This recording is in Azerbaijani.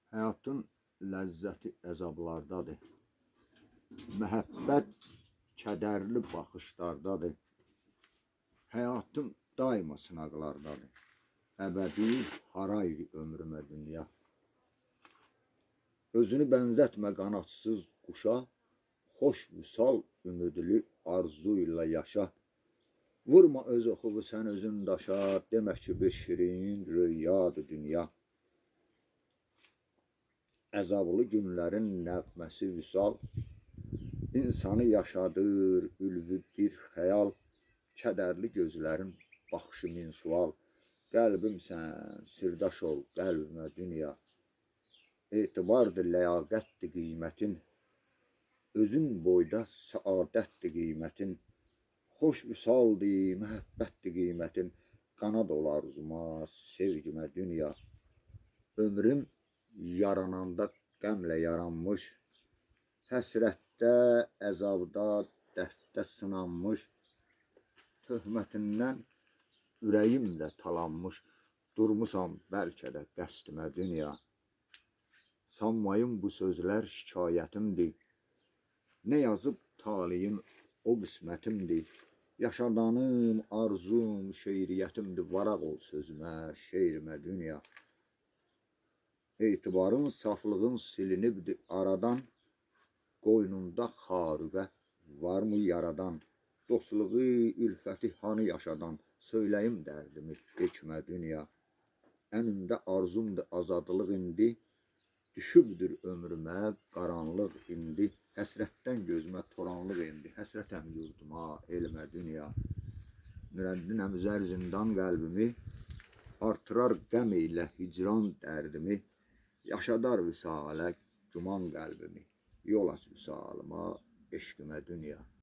Həyatın ləzzəti əzablardadır. Məhəbbət kədərli baxışlardadır. Həyatım daima sınaqlardadır. Əbədi haraydı ömrümə dünya. Özünü bənzətmə qanadsız quşa, xoş vüsal ümidli arzu ilə yaşa. Vurma öz oxuvu sən özün daşa, demə ki bir şirin rüyadır dünya. Əzablı günlərin nəğməsi vüsal, insanı yaşadır ülvü bir xəyal. Kədərli gözlərin baxışı min sual, qəlbimsən, sirdaş ol qəlbimə dünya. Etibardır, ləyaqətdir qiymətin, özün boyda səadətdir qiymətin. Xoş vüsaldır, məhəbbətdir qiymətin, qanad ol arzuma, sevgimə dünya. Ömrüm yarananda qəmlə yaranmış, həsrətdə, əzabda, dərddə sınanmış. Töhmətindən ürəyim də talanmış, durmusam bəlkə də qəsdimə dünya. Sanmayın bu sözlər şikayətimdir, nə yazıb talihim o qismətimdir. Yaşadanım, arzum, şeiriyyətimdir, varaq ol sözümə, şeirimə dünya. Etibarın, saflığın silinibdir aradan, qoynunda xarüqə varmı yaradan? Dostluğu, ülfəti hanı yaşadan, söyləyim dərdimi geçmə dünya. Ənimdə arzumdur azadlıq indi, düşübdür ömrümə qaranlıq indi. Həsrətdən gözümə toranlıq indi, həsrətəm yurduma, elmə dünya. Nürəddinəm zər zindan qəlbimi, artırar qəm ilə hicran dərdimi. Yaşadar vüsalə güman qəlbimi, yol aç vüsalıma, eşqimə dünya.